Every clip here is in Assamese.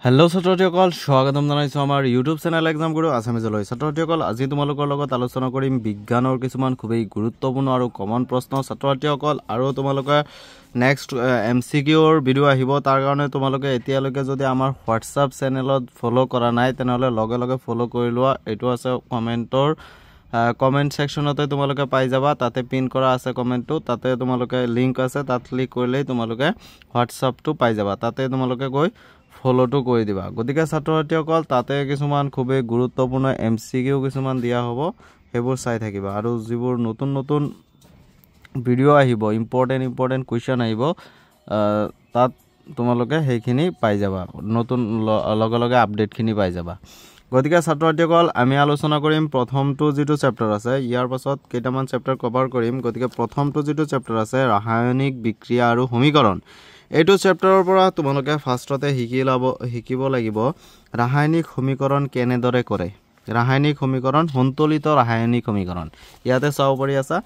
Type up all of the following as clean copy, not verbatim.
হেল্ল' ছাত্ৰসকল স্বাগতম জনাইছোঁ আমাৰ ইউটিউব চেনেল এক্সাম গুৰু আছামিজলৈ। ছাত্ৰসকল আজি তোমালোকৰ লগত আলোচনা কৰিম বিজ্ঞানৰ কিছুমান খুবেই গুৰুত্বপূৰ্ণ আৰু কমন প্ৰশ্ন। ছাত্ৰসকল আৰু তোমালোকে নেক্সট MCQৰ ভিডিঅ' আহিব, তাৰ কাৰণে তোমালোকে এতিয়ালৈকে যদি আমাৰ হোৱাটছআপ চেনেলত ফ'ল' কৰা নাই তেনেহ'লে লগে লগে ফ'ল' কৰি লোৱা। এইটো আছে কমেণ্ট ছেকশ্যনতে তোমালোকে পাই যাবা, তাতে পিন কৰা আছে কমেণ্টটো, তাতে তোমালোকে লিংক আছে, তাত ক্লিক কৰিলেই তোমালোকে হোৱাটছআপটো পাই যাবা, তাতে তোমালোকে গৈ ফ'ল'টো কৰি দিবা। গতিকে ছাত্ৰসকল তাতে কিছুমান খুবেই গুৰুত্বপূৰ্ণ MCQ কিছুমান দিয়া হ'ব, সেইবোৰ চাই থাকিবা। আৰু যিবোৰ নতুন নতুন ভিডিঅ' আহিব, ইম্পৰ্টেণ্ট কুৱেশ্যন আহিব, তাত তোমালোকে সেইখিনি পাই যাবা, নতুন লগে লগে আপডেটখিনি পাই যাবা। গতিকে ছাত্ৰসকল আমি আলোচনা কৰিম প্ৰথমটো যিটো চেপ্টাৰ আছে, ইয়াৰ পাছত কেইটামান চেপ্টাৰ কভাৰ কৰিম। গতিকে প্ৰথমটো যিটো চেপ্টাৰ আছে ৰাসায়নিক বিক্ৰিয়া আৰু সমীকৰণ, এইটো চেপ্টাৰৰ পৰা তোমালোকে ফাৰ্ষ্টতে শিকিব লাগিব ৰাসায়নিক সমীকৰণ কেনেদৰে কৰে। ৰাসায়নিক সমীকৰণ, সন্তুলিত ৰাসায়নিক সমীকৰণ ইয়াতে চাব পাৰি আছা।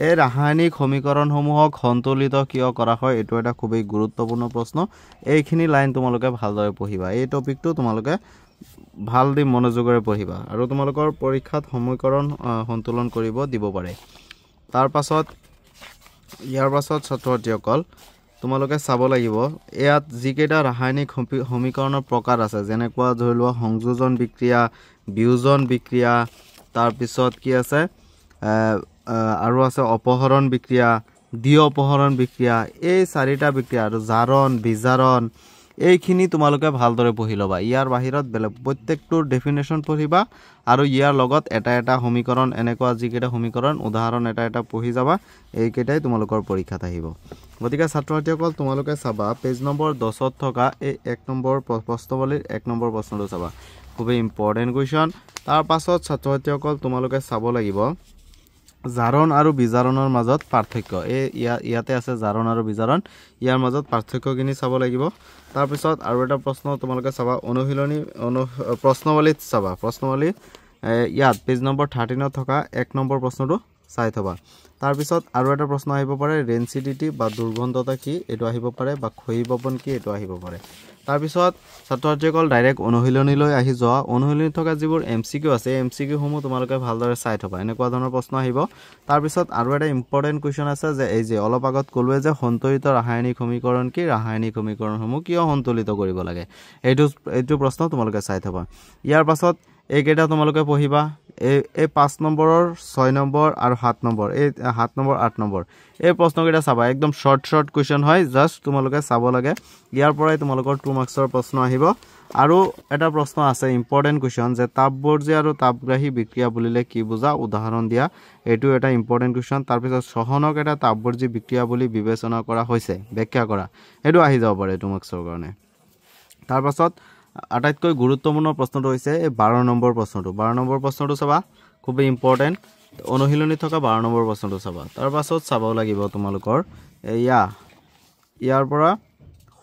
এই ৰাসায়নিক সমীকৰণসমূহক সন্তুলিত কিয় কৰা হয়, এইটো এটা খুবেই গুৰুত্বপূৰ্ণ প্ৰশ্ন। এইখিনি লাইন তোমালোকে ভালদৰে পঢ়িবা, এই টপিকটো তোমালোকে ভাল দি মনোযোগেৰে পঢ়িবা, আৰু তোমালোকৰ পৰীক্ষাত সমীকৰণ সন্তুলন কৰিব দিব পাৰে। ইয়াৰ পাছত ছাত্ৰসকল তোমালোকে চাব লাগিব ইয়াত যিকেইটা ৰাসায়নিক সমীকৰণৰ প্ৰকাৰ আছে, যেনেকুৱা ধৰি লোৱা সংযোজন বিক্ৰিয়া, বিয়োজন বিক্ৰিয়া, তাৰপিছত কি আছে আৰু আছে অপহৰণ বিক্ৰিয়া, দ্বি অপহৰণ বিক্ৰিয়া, এই চাৰিটা বিক্ৰিয়া, আৰু জাৰণ বিজাৰণ, এইখিনি তোমালোকে ভালদৰে পঢ়ি ল'বা। ইয়াৰ বাহিৰত বেলেগ প্ৰত্যেকটোৰ ডেফিনেশ্যন পঢ়িবা, আৰু ইয়াৰ লগত এটা এটা সমীকৰণ, এনেকুৱা যিকেইটা সমীকৰণ উদাহৰণ এটা এটা পঢ়ি যাবা, এইকেইটাই তোমালোকৰ পৰীক্ষাত আহিব। গতিকে ছাত্ৰসকল তোমালোকে চাবা পেজ নম্বৰ 10ত থকা এই 1 নম্বৰ প্ৰশ্নৱলীৰ 1 নম্বৰ প্ৰশ্নটো চাবা, খুবেই ইম্পৰ্টেণ্ট কুৱেশ্যন। তাৰ পাছত ছাত্ৰসকল তোমালোকে চাব লাগিব জাৰণ আৰু বিজাৰণৰ মাজত পাৰ্থক্য। ইয়াতে আছে জাৰণ আৰু বিজাৰণ, ইয়াৰ মাজত পাৰ্থক্যখিনি চাব লাগিব। তাৰপিছত আৰু এটা প্ৰশ্ন তোমালোকে চাবা প্ৰশ্নৱলীত চাবা, প্ৰশ্নৱলী ইয়াত পেজ নম্বৰ 13ত থকা 1 নম্বৰ প্ৰশ্নটো চাই থবা। তাৰপিছত আৰু এটা প্ৰশ্ন আহিব পাৰে ৰেঞ্চিডিটি বা দুৰ্গন্ধতা কি, এইটো আহিব পাৰে, বা ক্ষয়ীভৱন কি, এইটো আহিব পাৰে। তাৰপিছত ছাত্ৰসকল ডাইৰেক্ট অনুশীলনীলৈ আহি যোৱা। অনুশীলনীত থকা যিবোৰ MCQ আছে, এই MCQসমূহ তোমালোকে ভালদৰে চাই থবা, এনেকুৱা ধৰণৰ প্ৰশ্ন আহিব। তাৰপিছত আৰু এটা ইম্পৰ্টেণ্ট কুৱেশ্যন আছে যে এই যে অলপ আগত ক'লোৱে যে সন্তুলিত ৰাসায়নিক সমীকৰণ কি, ৰাসায়নিক সমীকৰণসমূহ কিয় সন্তুলিত কৰিব লাগে, এইটো প্ৰশ্ন তোমালোকে চাই থবা। ইয়াৰ পাছত এইকেইটা তোমালোকে পঢ়িবা, এই 5 নম্বৰৰ 6 নম্বৰ আৰু 7 নম্বৰ, এই 7 নম্বৰ 8 নম্বৰ এই প্ৰশ্নকেইটা চাবা, একদম শৰ্ট কুৱেশ্যন হয়, জাষ্ট তোমালোকে চাব লাগে। ইয়াৰ পৰাই তোমালোকৰ 2 মাৰ্কছৰ প্ৰশ্ন আহিব। আৰু এটা প্ৰশ্ন আছে ইম্পৰ্টেণ্ট কুৱেশ্যন যে তাপবৰ্জি আৰু তাপগ্ৰাহী বিক্ৰিয়া বুলিলে কি বুজা, উদাহৰণ দিয়া, এইটো এটা ইম্পৰ্টেণ্ট কুৱেশ্যন। তাৰপিছত শোষণক এটা তাপবৰ্জি বিক্ৰিয়া বুলি বিবেচনা কৰা হৈছে, ব্যাখ্যা কৰা, এইটো আহি যাব পাৰে 2 মাৰ্কছৰ কাৰণে। তাৰপাছত আটাইতকৈ গুৰুত্বপূৰ্ণ প্ৰশ্নটো হৈছে এই 12 নম্বৰ প্ৰশ্নটো। 12 নম্বৰ প্ৰশ্নটো চাবা, খুবেই ইম্পৰ্টেণ্ট, অনুশীলনীত থকা 12 নম্বৰ প্ৰশ্নটো চাবা। তাৰপাছত চাব লাগিব তোমালোকৰ ইয়াৰ পৰা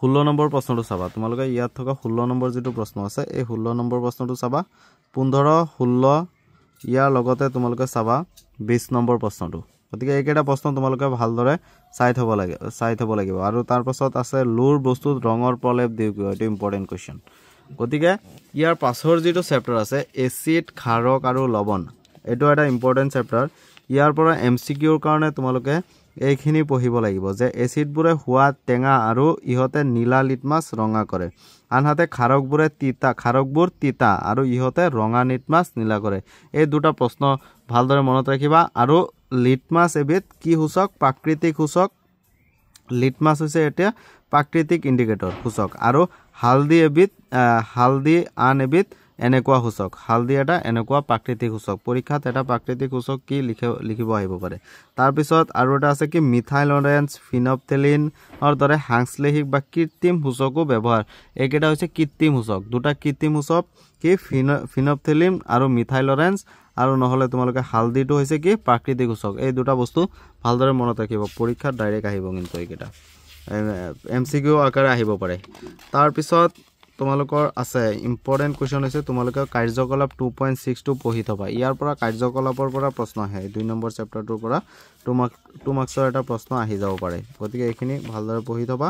16 নম্বৰ প্ৰশ্নটো চাবা। তোমালোকে ইয়াত থকা 16 নম্বৰ যিটো প্ৰশ্ন আছে, এই 16 নম্বৰ প্ৰশ্নটো চাবা, 15, 16, ইয়াৰ লগতে তোমালোকে চাবা 20 নম্বৰ প্ৰশ্নটো। গতিকে এইকেইটা প্ৰশ্ন তোমালোকে ভালদৰে চাই থ'ব লাগিব। আৰু তাৰপাছত আছে লোৰ বস্তুত ৰঙৰ প্ৰলেপ দিওঁ কিয়, এইটো ইম্পৰ্টেণ্ট কুৱেশ্যন। গতিকে ইয়াৰ পাছৰ যিটো চেপ্টাৰ আছে এচিড, ক্ষাৰক আৰু লৱণ, এইটো এটা ইম্পৰ্টেণ্ট চেপ্টাৰ। ইয়াৰ পৰা MCQৰ কাৰণে তোমালোকে এইখিনি পঢ়িব লাগিব যে এচিডবোৰে সোৱাদ টেঙা আৰু ইহঁতে নীলা লিটমাছ ৰঙা কৰে, আনহাতে ক্ষাৰকবোৰ তিতা আৰু ইহঁতে ৰঙা লিটমাছ নীলা কৰে। এই দুটা প্ৰশ্ন ভালদৰে মনত ৰাখিবা। আৰু লিটমাছ এবিধ কি সূচক, প্ৰাকৃতিক সূচক। লিটমাছ হৈছে এতিয়া প্ৰাকৃতিক ইণ্ডিকেটৰ সূচক, আৰু হালদি আন এবিধ এনেকুৱা সূচক। হালদি এটা এনেকুৱা প্ৰাকৃতিক সূচক। পৰীক্ষাত এটা প্ৰাকৃতিক সূচক কি লিখিব আহিব পাৰে। তাৰপিছত আৰু এটা আছে কি মিথাইল অৰেঞ্জ, ফিনপথেলিনৰ দৰে সাংশ্লেষিক বা কৃত্ৰিম সূচকো ব্যৱহাৰ। এইকেইটা হৈছে কৃত্ৰিম সূচক, দুটা কৃত্ৰিম সূচক কি ফিনপথেলিন আৰু মিথাইল অৰেঞ্জ, আৰু নহ'লে তোমালোকে হালদিটো হৈছে কি প্ৰাকৃতিক সূচক। এই দুটা বস্তু ভালদৰে মনত ৰাখিব, পৰীক্ষাত ডাইৰেক্ট আহিব, কিন্তু এইকেইটা MCQ আকাৰে আহিব পাৰে। তাৰপিছত তোমালোকৰ আছে ইম্পৰ্টেণ্ট কুৱেশ্যন হৈছে তোমালোকে কাৰ্যকলাপ 2.6টো পঢ়ি থবা। ইয়াৰ পৰা কাৰ্যকলাপৰ পৰা প্ৰশ্ন আহে, 2 নম্বৰ চেপ্টাৰটোৰ পৰা 2 মাৰ্কছৰ এটা প্ৰশ্ন আহি যাব পাৰে। গতিকে এইখিনি ভালদৰে পঢ়ি থবা।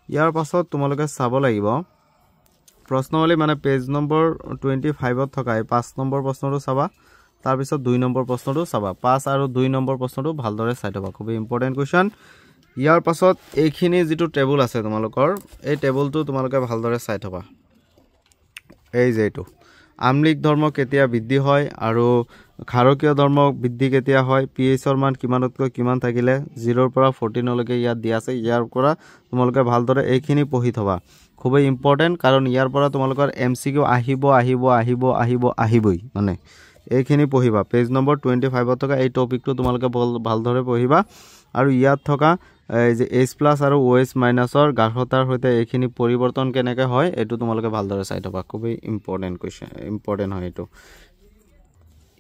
ইয়াৰ পাছত তোমালোকে চাব লাগিব প্ৰশ্নৱলী মানে পেজ নম্বৰ 25ত থকা এই 5 নম্বৰ প্ৰশ্নটো চাবা তাৰ পিছত 2 নম্বৰ প্ৰশ্নটো চাবা 5 আৰু 2 নম্বৰ প্ৰশ্নটো ভালদৰে চাই থবা খুব ইম্পৰ্টেন্ট কোৱেশ্চন ইয়াৰ পাছত এইখিনি যেটো টেবুল আছে তোমালোকৰ এই টেবুলটো তোমালোকে ভালদৰে চাই থবা এই যে এটো আমলিক ধৰ্ম কেতিয়া বৃদ্ধি হয় আৰু খাৰকীয় ধৰ্ম বৃদ্ধি কেতিয়া হয় pH ৰ মান কিমানতকৈ কিমান থাকিলে 0 ৰ পৰা 14 লৈকে ইয়াত দিয়া আছে ইয়াৰ পৰা তোমালোকে ভালদৰে এইখিনি পঢ়ি থবা খুব ইম্পৰ্টেন্ট কাৰণ ইয়াৰ পৰা তোমালোকৰ MCQ আহিবই মানে এইখিনি পঢ়িবা পেজ নম্বৰ 25ত থকা এই টপিকটো তোমালোকে ভালদৰে পঢ়িবা আৰু ইয়াত থকা এই যে H+ আৰু OH- ৰ গাঢ়তাৰ হৈতে এইখিনি পৰিৱৰ্তন কেনেকৈ হয় এটো তোমালোকে ভালদৰে চাই থবা খুব ইম্পৰ্টেন্ট কোৱেশ্চন ইম্পৰ্টেন্ট হয় এটো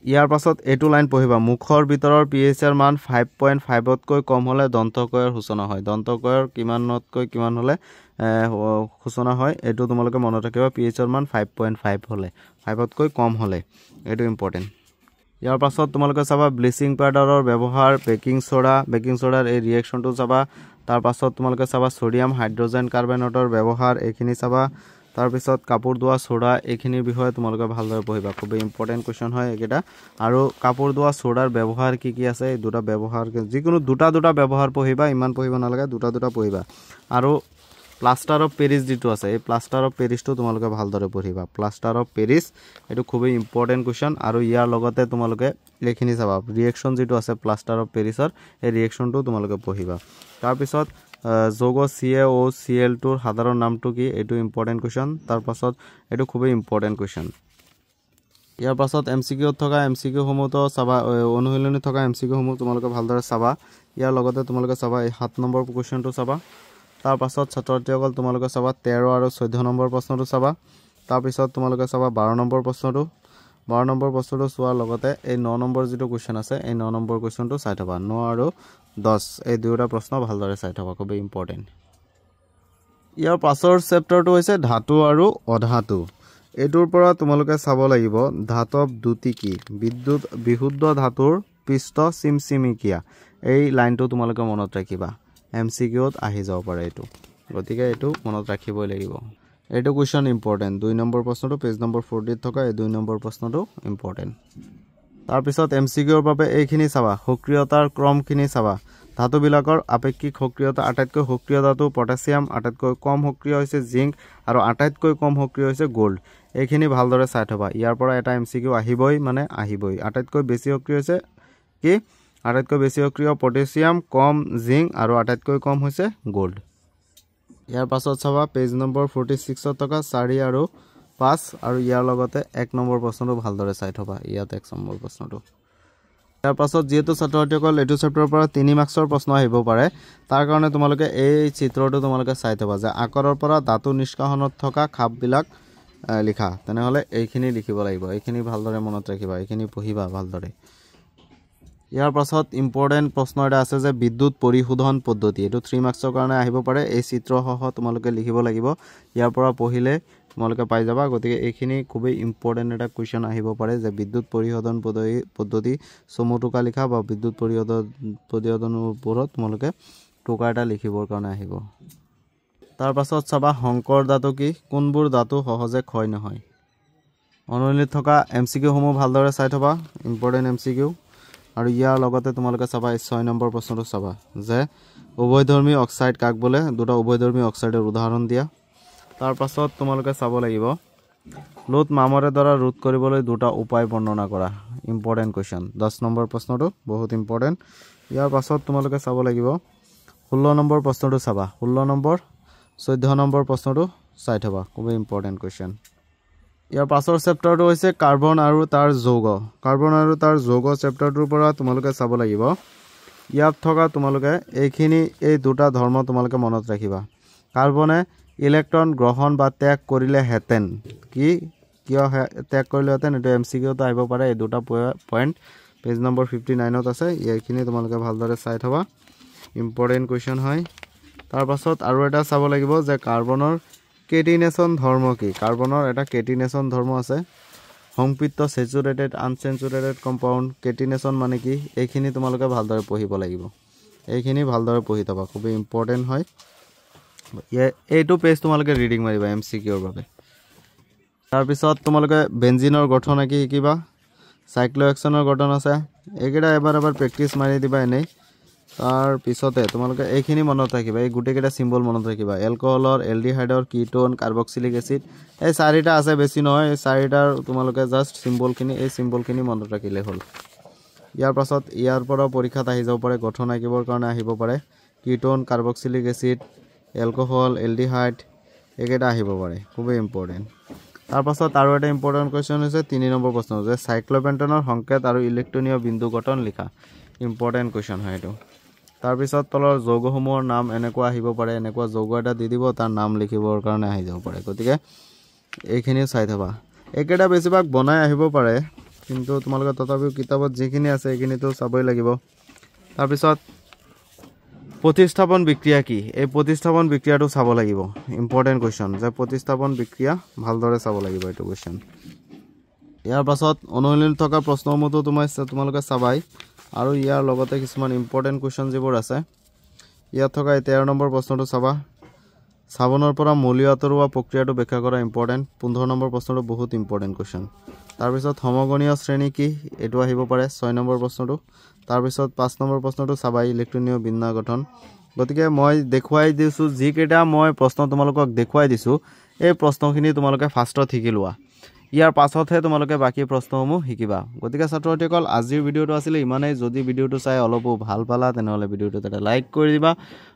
ইয়াৰ পাছত এটো লাইন পঢ়িবা মুখৰ ভিতৰৰ pH ৰ মান 5.5 তকৈ কম হলে দন্তকয়ৰ সূচনা হয় দন্তকয়ৰ কিমানতকৈ কিমান হলে সূচনা হয় এটো তোমালোকে মনত ৰাখিবা pH ৰ মান 5.5 হলে 5 তকৈ কম হলে এটো ইম্পৰ্টেন্ট ইয়াৰ পাছত তোমালোকে চাবা ব্লিচিং পাউডাৰৰ ব্যৱহাৰ বেকিং সোডাৰ এই ৰিঅ্যাকশনটো চাবা তাৰ পাছত তোমালোকে চাবা সোডিয়াম হাইড্ৰোজেন কাৰ্বনেটৰ ব্যৱহাৰ এইখিনি চাবা তাৰ পিছত কাপোৰ ধোৱা সোডা এইখিনিৰ বিষয়ে তোমালোকে ভালদৰে পঢ়িবা খুব ইম্পৰ্টেন্ট কোৱেশ্চন হয় একেটা আৰু কাপোৰ ধোৱা সোডাৰ ব্যৱহাৰ কি আছে এই দুটা ব্যৱহাৰ যিকোনো দুটা ব্যৱহাৰ পঢ়িবা ইমান পঢ়িব নালাগে দুটা পঢ়িবা আৰু প্লাষ্টাৰ অফ পেৰিছ যেটো আছে এই প্লাষ্টাৰ অফ পেৰিছটো তোমালোকে ভালদৰে পঢ়িবা প্লাষ্টাৰ অফ পেৰিছ এটো খুব ইম্পৰ্টেন্ট কোৱেশ্চন আৰু ইয়াৰ লগতে তোমালোকে লেখিনি চাবা ৰিঅ্যাকশন যেটো আছে প্লাষ্টাৰ অফ পেৰিছৰ এই ৰিঅ্যাকশনটো তোমালোকে পঢ়িবা তাৰ পিছত যৌগ CaOCl2 ৰ সাধাৰণ নামটো কি এটো ইম্পৰ্টেন্ট কোৱেশ্চন তাৰ পাছত এটো খুব ইম্পৰ্টেন্ট কোৱেশ্চন ইয়াৰ পাছত MCQ থকা MCQ সমূহটো চাবা অনুশীলনী থকা MCQ সমূহ তোমালোকে ভালদৰে চাবা ইয়াৰ লগতে তোমালোকে চাবা এই 7 নম্বৰ কোৱেশ্চনটো চাবা তাৰ পাছত ছাত্ৰছাত্ৰীসকল তোমালোকে চাবা 13 আৰু 14 নম্বৰ প্ৰশ্নটো চাবা তাৰ পিছত তোমালোকে চাবা 12 নম্বৰ প্ৰশ্নটো চোৱাৰ লগতে এই 9 নম্বৰ যেটো কোৱেশ্চন আছে এই 9 নম্বৰ কোৱেশ্চনটো চাই থবা 9 আৰু 10 এই দুটা প্ৰশ্ন ভালদৰে চাই থবা খুব ইম্পৰ্টেন্ট ইয়াৰ পাছৰ চেপ্টাৰটো হৈছে ধাতু আৰু অধাতু এটোৰ পৰা তোমালোকে চাব লাগিব ধাতব দুটি কি বিশুদ্ধ ধাতুৰ পৃষ্ঠ চিমচিমিকিয়া এই লাইনটো তোমালোকে মনত ৰাখিবা MCQত আহি যাব পাৰে এটো গতিকে এটো মনত ৰাখিবই লাগিব এটো কোৱেশ্চন ইম্পৰ্টেন্ট 2 নম্বৰ প্ৰশ্নটো পেজ নম্বৰ 40 থকা এই 2 নম্বৰ প্ৰশ্নটো ইম্পৰ্টেন্ট তাৰ পিছত MCQৰ বাবে এইখিনি চাবা সক্ৰিয়তাৰ ক্ৰমখিনি চাবা ধাতু বিলাকৰ আপেক্ষিক সক্ৰিয়তা আটাইতকৈ সক্ৰিয় ধাতু পটাছিয়াম আটাইতকৈ কম সক্ৰিয় হৈছে জিংক আৰু আটাইতকৈ কম সক্ৰিয় হৈছে গোল্ড এইখিনি ভালদৰে চাই থবা ইয়াৰ পৰা এটা MCQ আহিবই আটাইতকৈ বেছি সক্ৰিয় হৈছে কি আটাইতকৈ বেছি সক্ৰিয় পটাছিয়াম কম জিংক আৰু আটাইতকৈ কম হৈছে গোল্ড ইয়াৰ পাছত চাবা পেজ নম্বৰ 46ত থকা 4 আৰু 5 আৰু ইয়াৰ লগতে 1 নম্বৰ প্ৰশ্নটো ভালদৰে চাই থবা ইয়াত 1 নম্বৰ প্ৰশ্নটো ইয়াৰ পাছত যেহেতু ছাত্ৰছাত্ৰীসকল এটো চেপ্টাৰৰ পৰা 3 মাৰ্কছৰ প্ৰশ্ন আহিব পাৰে তাৰ কাৰণে তোমালোকে এই চিত্ৰটো তোমালোকে চাই থবা যে আকাৰৰ পৰা ধাতু নিষ্কাশনত থকা খাপবিলাক লিখা তেনেহলে এইখিনি লিখিব লাগিব এইখিনি ভালদৰে মনত ৰাখিবা এইখিনি পঢ়িবা ভালদৰে ইয়াৰ পাছত ইম্পৰ্টেন্ট প্ৰশ্ন এটা আছে যে বিদ্যুৎ পৰিশোধন পদ্ধতি এটো 3 মাৰ্কছৰ কাৰণে আহিব পাৰে এই চিত্ৰসহ তোমালোকে লিখিব লাগিব ইয়াৰ পৰা পঢ়িলে তোমালোকে পাই যাবা গতিকে এইখিনি খুব ইম্পৰ্টেন্ট এটা কোৱেশ্চন আহিব পাৰে যে বিদ্যুৎ পৰিশোধন পদ্ধতি সমুটুকা লিখা বা বিদ্যুৎ পৰিশোধনৰ ওপৰত তোমালোকে টুকা এটা লিখিবৰ কাৰণে আহিব তাৰ পাছত চাবা সংকৰ ধাতু কি কোনবোৰ ধাতু সহজে ক্ষয় নহয় অনুলিত থকা MCQ সমূহ ভালদৰে চাই থবা ইম্পৰ্টেন্ট MCQ আৰু ইয়াৰ লগতে তোমালোকে চাবা 6 নম্বৰ প্ৰশ্নটো চাবা যে উভয়ধৰ্মী অক্সাইড কাক বোলে দুটা উভয়ধৰ্মী অক্সাইডৰ উদাহৰণ দিয়া তাৰ পাছত তোমালোকে চাব লাগিব লোড মামৰে দ্বাৰা ৰোধ কৰিবলৈ দুটা উপায় বৰ্ণনা কৰা ইম্পৰ্টেন্ট কোৱেশ্চন 10 নম্বৰ প্ৰশ্নটো বহুত ইম্পৰ্টেন্ট ইয়াৰ পাছত তোমালোকে চাব লাগিব 16 নম্বৰ প্ৰশ্নটো চাবা 16 নম্বৰ 14 নম্বৰ প্ৰশ্নটো চাই থবা খুব ইম্পৰ্টেন্ট কোৱেশ্চন ইয়াৰ পাছৰ চেপ্টাৰটো হৈছে কাৰ্বন আৰু তাৰ যৌগ চেপ্টাৰটোৰ পৰা তোমালোকে চাব লাগিব ইয়াত থকা তোমালোকে এইখিনি এই দুটা ধৰ্ম তোমালোকে মনত ৰাখিবা কাৰ্বনে ইলেক্ট্ৰন গ্ৰহণ বা ত্যাগ কৰিলে হেতেন কিয় ত্যাগ কৰিলে হেতেন এটো MCQত আহিব পাৰে এই দুটা পইণ্ট পেজ নম্বৰ 59ত আছে এইখিনি তোমালোকে ভালদৰে চাই থবা ইম্পৰ্টেন্ট কোৱেশ্চন হয় তাৰ পাছত আৰু এটা চাব লাগিব যে কাৰ্বনৰ কেটিনেশন ধৰ্ম কি কাৰ্বনৰ এটা কেটিনেশন ধৰ্ম আছে সংপৃক্ত স্যাচুৰেটেড আনস্যাচুৰেটেড কম্পাউন্ড কেটিনেশন মানে কি এইখিনি তোমালোকে ভালদৰে পঢ়িব লাগিব এইখিনি ভালদৰে পঢ়ি থবা খুব ইম্পৰ্টেন্ট হয় এইটো পেজ তোমালোকে ৰিডিং মাৰিবা MCQ ৰ বাবে তাৰপিছত তোমালোকে বেঞ্জিনৰ গঠন কি শিকিবা সাইক্লোহেক্সনৰ গঠন আছে এইকেইটা এবাৰ প্ৰেক্টিছ মাৰি দিবা এনেই তাৰপিছতে তোমালোকে এইখিনি মনত ৰাখিবা এই গোটেইকেইটা চিম্বল মনত ৰাখিবা এলকহলৰ এলডিহাইডৰ কিটোন কাৰ্বক্সিলিক এচিড এই চাৰিটা আছে বেছি নহয় এই চাৰিটাৰ তোমালোকে জাষ্ট চিম্বলখিনি এই চিম্বলখিনি মনত ৰাখিলে হ'ল ইয়াৰ পাছত ইয়াৰ পৰা পৰীক্ষাত আহি যাব পাৰে গঠন আঁকিবৰ কাৰণে আহিব পাৰে ketone carboxylic acid alcohol aldehyde এইকেইটা আহিব পাৰে খুবেই ইম্পৰ্টেণ্ট তাৰ পাছত আৰু এটা ইম্পৰ্টেণ্ট কুৱেশ্যন হৈছে 3 নম্বৰ প্ৰশ্ন যে সাইক্লোপেণ্টেনৰ সংকেত আৰু ইলেক্ট্ৰনীয় বিন্দু গঠন লিখা ইম্পৰ্টেণ্ট কুৱেশ্যন হয় এইটো তাৰপিছত তলৰ যৌগসমূহৰ নাম এনেকুৱা আহিব পাৰে এনেকুৱা যৌগ এটা দি দিব তাৰ নাম লিখিবৰ কাৰণে আহি যাব পাৰে গতিকে এইখিনিও চাই থবা এইকেইটা বেছিভাগ বনাই আহিব পাৰে কিন্তু তোমালোকে তথাপিও কিতাপত যিখিনি আছে এইখিনিতো চাবই লাগিব তাৰপিছত প্ৰতিস্থাপন বিক্ৰিয়া কি এই প্ৰতিস্থাপন বিক্ৰিয়াটো চাব লাগিব ইম্পৰ্টেণ্ট কুৱেশ্যন যে প্ৰতিস্থাপন বিক্ৰিয়া ভালদৰে চাব লাগিব এইটো কুৱেশ্যন ইয়াৰ পাছত অনুশীলনত থকা প্ৰশ্নসমূহতো তোমালোকে চাবাই আৰু ইয়াৰ লগতে কিছুমান ইম্পৰ্টেণ্ট কুৱেশ্যন যিবোৰ আছে ইয়াত থকা 13 নম্বৰ প্ৰশ্নটো চাবা সাবনৰ পৰা মলি আঁতৰোৱা প্ৰক্ৰিয়াটো ব্যাখ্যা কৰা ইম্পৰ্টেণ্ট 15 নম্বৰ প্ৰশ্নটো বহুত ইম্পৰ্টেণ্ট কুৱেশ্যন তাৰপিছত সমগণীয় শ্ৰেণী কি এইটো আহিব পাৰে 6 নম্বৰ প্ৰশ্নটো তাৰপিছত 5 নম্বৰ প্ৰশ্নটো চাবা ইলেক্ট্ৰনীয় বিন্যাস গঠন গতিকে মই দেখুৱাই দিছো যিকেইটা মই প্ৰশ্ন তোমালোকক দেখুৱাই দিছো এই প্ৰশ্নখিনি তোমালোকে ফাৰ্ষ্টত শিকি লোৱা ইয়াৰ পাছতহে তোমালোকে বাকি প্ৰশ্নসমূহ শিকিবা গতিকে ছাত্ৰসকল আজিৰ ভিডিওটো আছিল ইমানেই যদি ভিডিওটো চাই অলপো ভাল পালা তেনেহলে ভিডিওটো এটা লাইক কৰি দিবা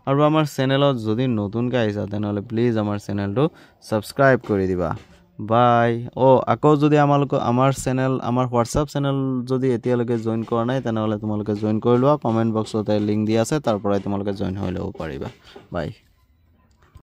আৰু আমাৰ চেনেলত যদি নতুনকৈ আহিছা তেনেহলে প্লিজ আমাৰ চেনেলটো সাবস্ক্ৰাইব কৰি দিবা বাই আকৌ যদি আমাৰ চেনেল আমাৰ হোৱাটছআপ চেনেল যদি এতিয়ালৈকে জয়েন কৰা নাই তেনেহলে তোমালোকে জয়েন কৰি লোৱা কমেন্ট বক্সতে লিংক দিয়া আছে তাৰ পৰাই তোমালোকে জয়েন হৈ ল'ব পাৰিবা বাই